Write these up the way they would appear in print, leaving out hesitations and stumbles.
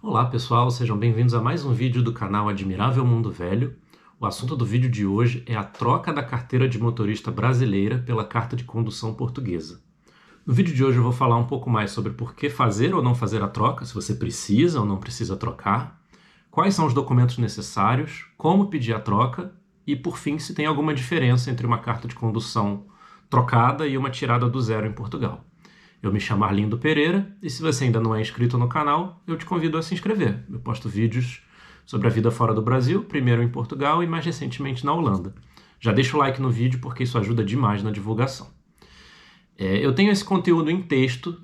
Olá pessoal, sejam bem-vindos a mais um vídeo do canal Admirável Mundo Velho. O assunto do vídeo de hoje é a troca da carteira de motorista brasileira pela carta de condução portuguesa. No vídeo de hoje eu vou falar um pouco mais sobre por que fazer ou não fazer a troca, se você precisa ou não precisa trocar, quais são os documentos necessários, como pedir a troca e, por fim, se tem alguma diferença entre uma carta de condução trocada e uma tirada do zero em Portugal. Eu me chamo Arlindo Pereira e se você ainda não é inscrito no canal, eu te convido a se inscrever. Eu posto vídeos sobre a vida fora do Brasil, primeiro em Portugal e mais recentemente na Holanda. Já deixa o like no vídeo porque isso ajuda demais na divulgação. Eu tenho esse conteúdo em texto,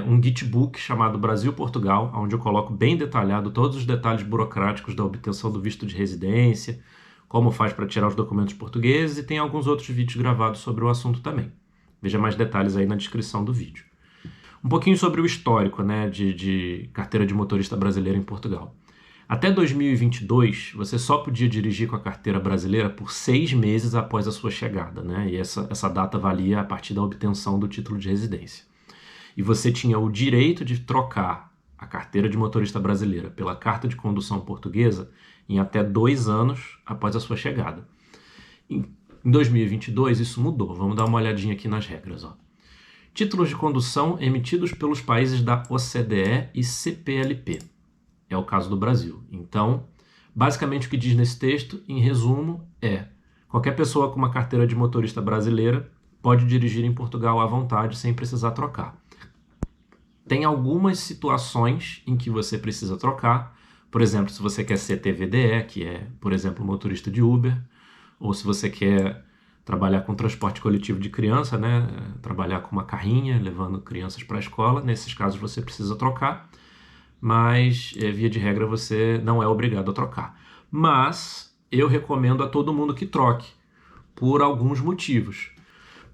um Gitbook chamado Brasil-Portugal, onde eu coloco bem detalhado todos os detalhes burocráticos da obtenção do visto de residência, como faz para tirar os documentos portugueses e tem alguns outros vídeos gravados sobre o assunto também. Veja mais detalhes aí na descrição do vídeo. Um pouquinho sobre o histórico, de carteira de motorista brasileira em Portugal. Até 2022, você só podia dirigir com a carteira brasileira por 6 meses após a sua chegada, e essa data valia a partir da obtenção do título de residência. E você tinha o direito de trocar a carteira de motorista brasileira pela carta de condução portuguesa em até 2 anos após a sua chegada. Em 2022, isso mudou. Vamos dar uma olhadinha aqui nas regras. Títulos de condução emitidos pelos países da OCDE e CPLP. É o caso do Brasil. Então, basicamente o que diz nesse texto, em resumo, qualquer pessoa com uma carteira de motorista brasileira pode dirigir em Portugal à vontade sem precisar trocar. Tem algumas situações em que você precisa trocar. Por exemplo, se você quer ser TVDE, que é, por exemplo, motorista de Uber, ou se você quer trabalhar com transporte coletivo de criança, trabalhar com uma carrinha, levando crianças para a escola. Nesses casos você precisa trocar, mas via de regra você não é obrigado a trocar. Mas eu recomendo a todo mundo que troque, por alguns motivos.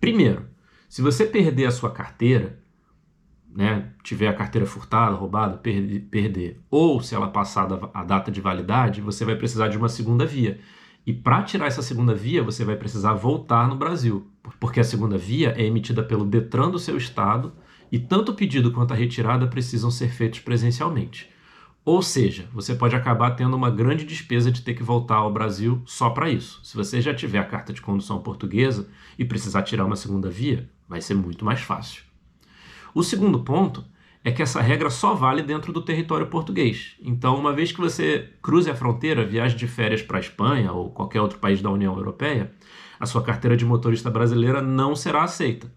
Primeiro, se você perder a sua carteira, tiver a carteira furtada, roubada, perder, ou se ela passar a data de validade, você vai precisar de uma segunda via. E para tirar essa segunda via, você vai precisar voltar no Brasil, porque a segunda via é emitida pelo Detran do seu estado e tanto o pedido quanto a retirada precisam ser feitos presencialmente. Ou seja, você pode acabar tendo uma grande despesa de ter que voltar ao Brasil só para isso. Se você já tiver a carta de condução portuguesa e precisar tirar uma segunda via, vai ser muito mais fácil. O segundo ponto é que essa regra só vale dentro do território português. Então, uma vez que você cruze a fronteira, viaje de férias para a Espanha ou qualquer outro país da União Europeia, a sua carteira de motorista brasileira não será aceita.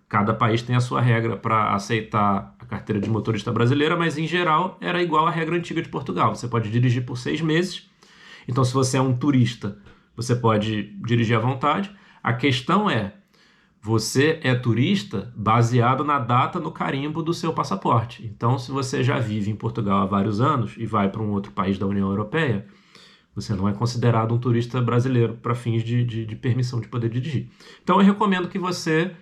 Cada país tem a sua regra para aceitar a carteira de motorista brasileira, mas em geral era igual à regra antiga de Portugal. Você pode dirigir por 6 meses. Então, se você é um turista, você pode dirigir à vontade. A questão é, você é turista baseado na data no carimbo do seu passaporte. Então, se você já vive em Portugal há vários anos e vai para um outro país da União Europeia, você não é considerado um turista brasileiro para fins de permissão de poder dirigir. Então, eu recomendo que você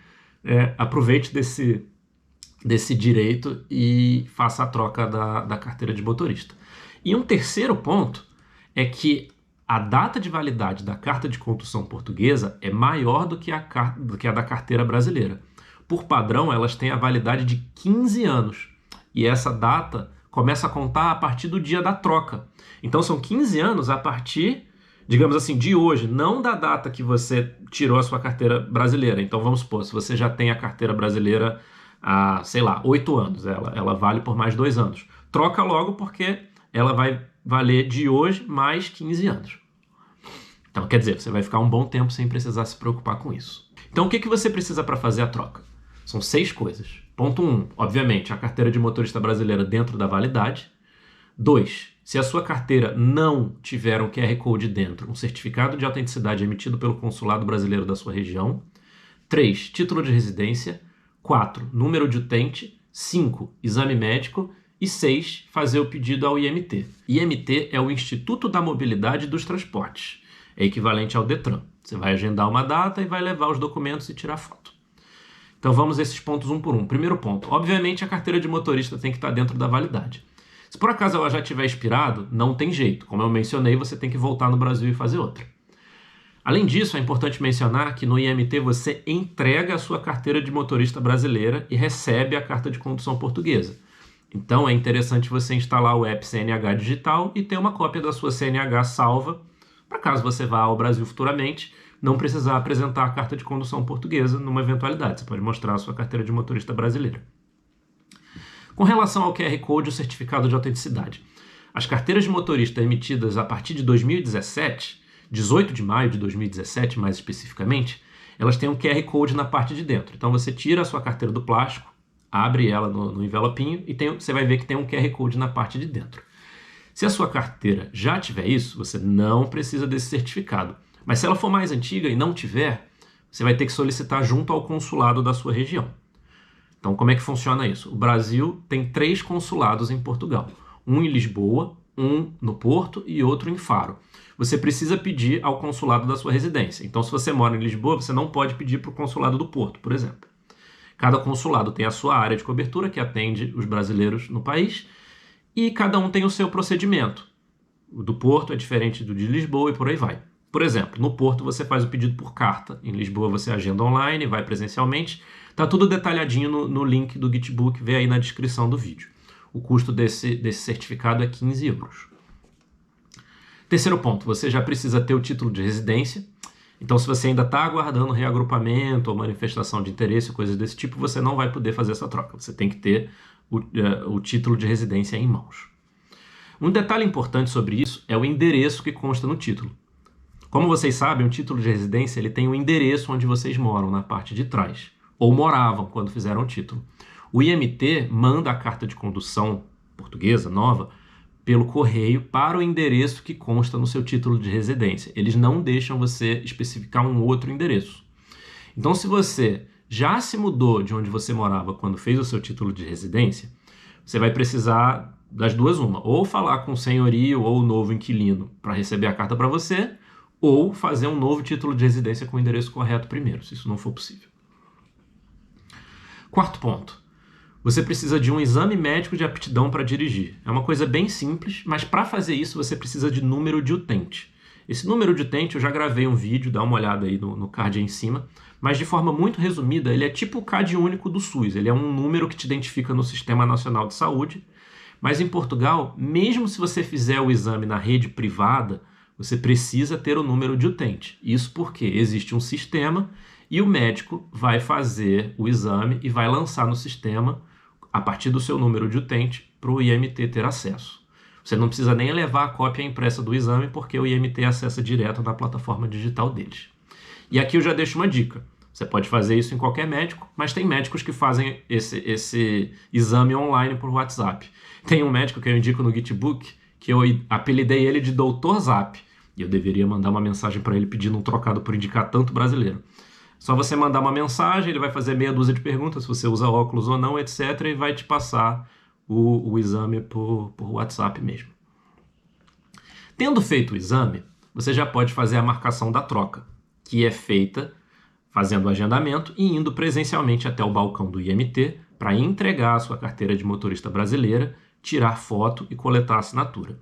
aproveite desse direito e faça a troca da carteira de motorista. E um terceiro ponto é que a data de validade da carta de condução portuguesa é maior do que a da carteira brasileira. Por padrão, elas têm a validade de 15 anos. E essa data começa a contar a partir do dia da troca. Então, são 15 anos a partir, digamos assim, de hoje, não da data que você tirou a sua carteira brasileira. Então, vamos supor, se você já tem a carteira brasileira há, 8 anos, ela vale por mais 2 anos. Troca logo porque ela vai valer de hoje mais 15 anos. Então, quer dizer, você vai ficar um bom tempo sem precisar se preocupar com isso. Então, o que você precisa para fazer a troca? São 6 coisas. Ponto 1, obviamente, a carteira de motorista brasileira dentro da validade. 2, se a sua carteira não tiver um QR Code dentro, um certificado de autenticidade emitido pelo consulado brasileiro da sua região. 3, título de residência. 4, número de utente. 5, exame médico. E 6, fazer o pedido ao IMT. IMT é o Instituto da Mobilidade dos Transportes. É equivalente ao Detran. Você vai agendar uma data e vai levar os documentos e tirar foto. Então vamos a esses pontos um por um. Primeiro ponto, obviamente a carteira de motorista tem que estar dentro da validade. Se por acaso ela já tiver expirado, não tem jeito. Como eu mencionei, você tem que voltar no Brasil e fazer outra. Além disso, é importante mencionar que no IMT você entrega a sua carteira de motorista brasileira e recebe a carta de condução portuguesa. Então é interessante você instalar o app CNH Digital e ter uma cópia da sua CNH salva, para caso você vá ao Brasil futuramente, não precisar apresentar a carta de condução portuguesa numa eventualidade. Você pode mostrar a sua carteira de motorista brasileira. Com relação ao QR Code e o certificado de autenticidade, as carteiras de motorista emitidas a partir de 2017, 18 de maio de 2017 mais especificamente, elas têm um QR Code na parte de dentro. Então você tira a sua carteira do plástico, abre ela no envelopinho e você vai ver que tem um QR Code na parte de dentro. Se a sua carteira já tiver isso, você não precisa desse certificado. Mas se ela for mais antiga e não tiver, você vai ter que solicitar junto ao consulado da sua região. Então, como é que funciona isso? O Brasil tem 3 consulados em Portugal. Um em Lisboa, um no Porto e outro em Faro. Você precisa pedir ao consulado da sua residência. Então, se você mora em Lisboa, você não pode pedir para o consulado do Porto, por exemplo. Cada consulado tem a sua área de cobertura, que atende os brasileiros no país, e cada um tem o seu procedimento. O do Porto é diferente do de Lisboa e por aí vai. Por exemplo, no Porto você faz o pedido por carta, em Lisboa você agenda online, vai presencialmente. Está tudo detalhadinho no link do Gitbook, vê aí na descrição do vídeo. O custo desse certificado é 15 euros. Terceiro ponto, você já precisa ter o título de residência. Então, se você ainda está aguardando reagrupamento ou manifestação de interesse, coisas desse tipo, você não vai poder fazer essa troca. Você tem que ter o título de residência em mãos. Um detalhe importante sobre isso é o endereço que consta no título. Como vocês sabem, o título de residência ele tem o endereço onde vocês moram, na parte de trás. Ou moravam quando fizeram o título. O IMT manda a carta de condução portuguesa nova pelo correio para o endereço que consta no seu título de residência. Eles não deixam você especificar um outro endereço. Então, se você já se mudou de onde você morava quando fez o seu título de residência, você vai precisar das duas uma. Ou falar com o senhorio ou o novo inquilino para receber a carta para você, ou fazer um novo título de residência com o endereço correto primeiro, se isso não for possível. Quarto ponto. Você precisa de um exame médico de aptidão para dirigir. É uma coisa bem simples, mas para fazer isso você precisa de número de utente. Esse número de utente eu já gravei um vídeo, dá uma olhada aí no card aí em cima, mas de forma muito resumida, ele é tipo o CAD único do SUS. Ele é um número que te identifica no Sistema Nacional de Saúde, mas em Portugal, mesmo se você fizer o exame na rede privada, você precisa ter o número de utente. Isso porque existe um sistema e o médico vai fazer o exame e vai lançar no sistema a partir do seu número de utente para o IMT ter acesso. Você não precisa nem levar a cópia impressa do exame porque o IMT acessa direto na plataforma digital deles. E aqui eu já deixo uma dica. Você pode fazer isso em qualquer médico, mas tem médicos que fazem esse exame online por WhatsApp. Tem um médico que eu indico no Gitbook que eu apelidei ele de Doutor Zap. E eu deveria mandar uma mensagem para ele pedindo um trocado por indicar tanto brasileiro. Só você mandar uma mensagem, ele vai fazer meia dúzia de perguntas, se você usa óculos ou não, etc. E vai te passar o exame por WhatsApp mesmo. Tendo feito o exame, você já pode fazer a marcação da troca, que é feita fazendo o agendamento e indo presencialmente até o balcão do IMT para entregar a sua carteira de motorista brasileira, tirar foto e coletar a assinatura.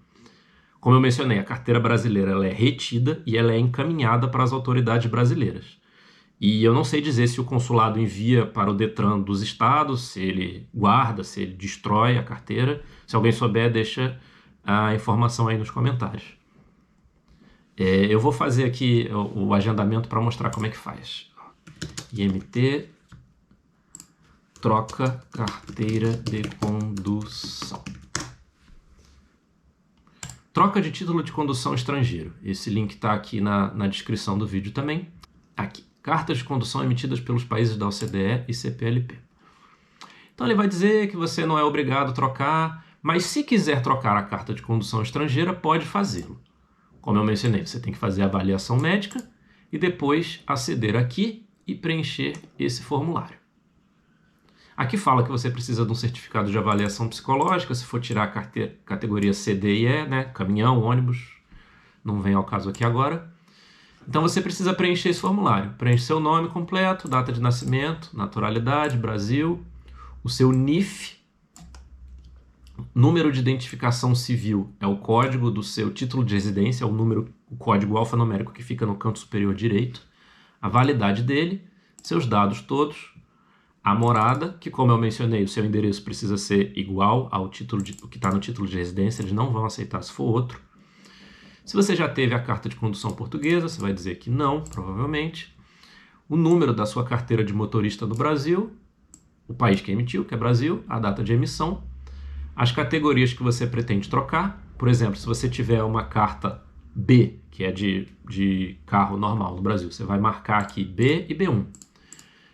Como eu mencionei, a carteira brasileira ela é retida e ela é encaminhada para as autoridades brasileiras. E eu não sei dizer se o consulado envia para o Detran dos estados, se ele guarda, se ele destrói a carteira. Se alguém souber, deixa a informação aí nos comentários. Eu vou fazer aqui o agendamento para mostrar como é que faz. IMT, troca carteira de condução. Troca de título de condução estrangeiro. Esse link está aqui na descrição do vídeo também. Aqui. Cartas de condução emitidas pelos países da OCDE e CPLP. Então ele vai dizer que você não é obrigado a trocar, mas se quiser trocar a carta de condução estrangeira, pode fazê-lo. Como eu mencionei, você tem que fazer a avaliação médica e depois aceder aqui e preencher esse formulário. Aqui fala que você precisa de um certificado de avaliação psicológica, se for tirar a categoria C, D e E, né? Caminhão, ônibus, não vem ao caso aqui agora. Então você precisa preencher esse formulário. Preenche seu nome completo, data de nascimento, nacionalidade, Brasil, o seu NIF, número de identificação civil é o código do seu título de residência, é o código alfanumérico que fica no canto superior direito, a validade dele, seus dados todos, a morada, que como eu mencionei, o seu endereço precisa ser igual ao título o que está no título de residência, eles não vão aceitar se for outro. Se você já teve a carta de condução portuguesa, você vai dizer que não, provavelmente. O número da sua carteira de motorista no Brasil, o país que emitiu, que é Brasil, a data de emissão, as categorias que você pretende trocar. Por exemplo, se você tiver uma carta B, que é de carro normal no Brasil, você vai marcar aqui B e B1.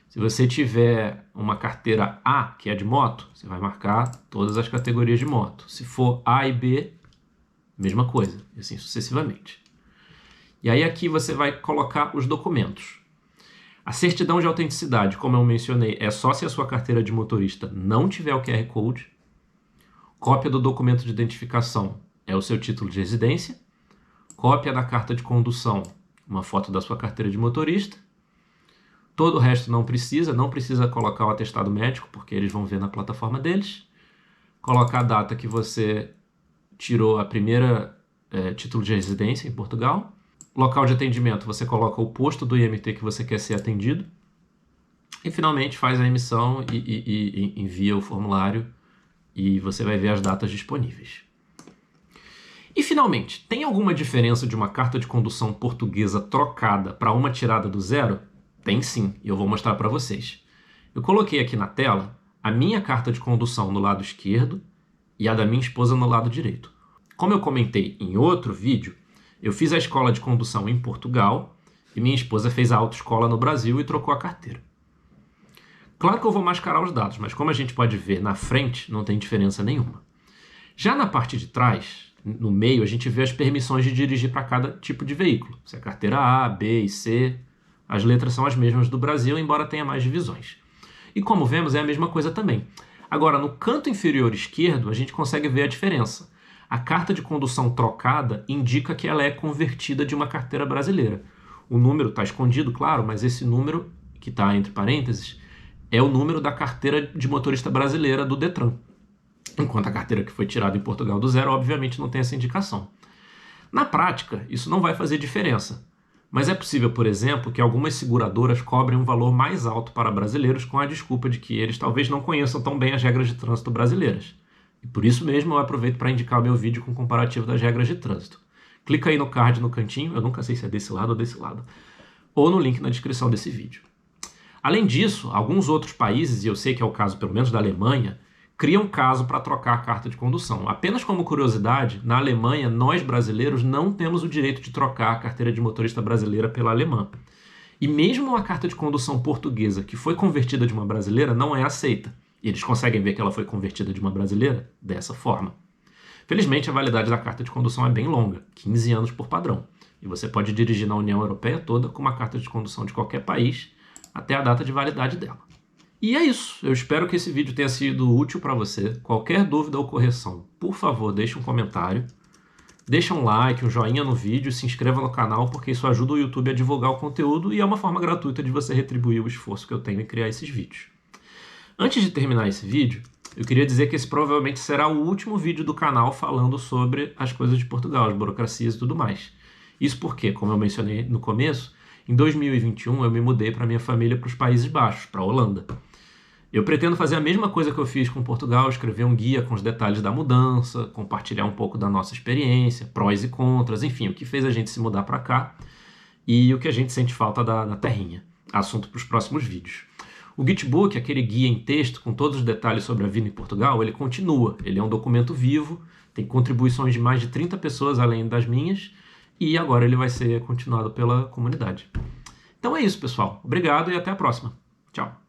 Se você tiver uma carteira A, que é de moto, você vai marcar todas as categorias de moto. Se for A e B, mesma coisa, e assim sucessivamente. E aí aqui você vai colocar os documentos. A certidão de autenticidade, como eu mencionei, é só se a sua carteira de motorista não tiver o QR Code. Cópia do documento de identificação é o seu título de residência. Cópia da carta de condução, uma foto da sua carteira de motorista. Todo o resto não precisa colocar o atestado médico, porque eles vão ver na plataforma deles. Colocar a data que você tirou a primeira título de residência em Portugal. Local de atendimento, você coloca o posto do IMT que você quer ser atendido. E finalmente faz a emissão e envia o formulário e você vai ver as datas disponíveis. E finalmente, tem alguma diferença de uma carta de condução portuguesa trocada para uma tirada do zero? Tem sim, e eu vou mostrar para vocês. Eu coloquei aqui na tela a minha carta de condução no lado esquerdo e a da minha esposa no lado direito. Como eu comentei em outro vídeo, eu fiz a escola de condução em Portugal e minha esposa fez a autoescola no Brasil e trocou a carteira. Claro que eu vou mascarar os dados, mas como a gente pode ver na frente, não tem diferença nenhuma. Já na parte de trás, no meio, a gente vê as permissões de dirigir para cada tipo de veículo. Se é carteira A, B e C, as letras são as mesmas do Brasil, embora tenha mais divisões. E como vemos, é a mesma coisa também. Agora, no canto inferior esquerdo, a gente consegue ver a diferença. A carta de condução trocada indica que ela é convertida de uma carteira brasileira. O número está escondido, claro, mas esse número, que está entre parênteses, é o número da carteira de motorista brasileira do Detran. Enquanto a carteira que foi tirada em Portugal do zero, obviamente, não tem essa indicação. Na prática, isso não vai fazer diferença. Mas é possível, por exemplo, que algumas seguradoras cobrem um valor mais alto para brasileiros com a desculpa de que eles talvez não conheçam tão bem as regras de trânsito brasileiras. E por isso mesmo eu aproveito para indicar o meu vídeo com comparativo das regras de trânsito. Clica aí no card no cantinho, eu nunca sei se é desse lado ou desse lado, ou no link na descrição desse vídeo. Além disso, alguns outros países, e eu sei que é o caso pelo menos da Alemanha, criam caso para trocar a carta de condução. Apenas como curiosidade, na Alemanha, nós brasileiros não temos o direito de trocar a carteira de motorista brasileira pela alemã. E mesmo a carta de condução portuguesa, que foi convertida de uma brasileira, não é aceita. E eles conseguem ver que ela foi convertida de uma brasileira dessa forma. Felizmente, a validade da carta de condução é bem longa, 15 anos por padrão. E você pode dirigir na União Europeia toda com uma carta de condução de qualquer país até a data de validade dela. E é isso. Eu espero que esse vídeo tenha sido útil para você. Qualquer dúvida ou correção, por favor, deixe um comentário. Deixa um like, um joinha no vídeo, se inscreva no canal, porque isso ajuda o YouTube a divulgar o conteúdo e é uma forma gratuita de você retribuir o esforço que eu tenho em criar esses vídeos. Antes de terminar esse vídeo, eu queria dizer que esse provavelmente será o último vídeo do canal falando sobre as coisas de Portugal, as burocracias e tudo mais. Isso porque, como eu mencionei no começo, em 2021 eu me mudei para minha família para os Países Baixos, para a Holanda. Eu pretendo fazer a mesma coisa que eu fiz com Portugal, escrever um guia com os detalhes da mudança, compartilhar um pouco da nossa experiência, prós e contras, enfim, o que fez a gente se mudar para cá e o que a gente sente falta da terrinha. Assunto para os próximos vídeos. O Guidebook, aquele guia em texto com todos os detalhes sobre a vida em Portugal, ele continua. Ele é um documento vivo, tem contribuições de mais de 30 pessoas além das minhas e agora ele vai ser continuado pela comunidade. Então é isso, pessoal. Obrigado e até a próxima. Tchau.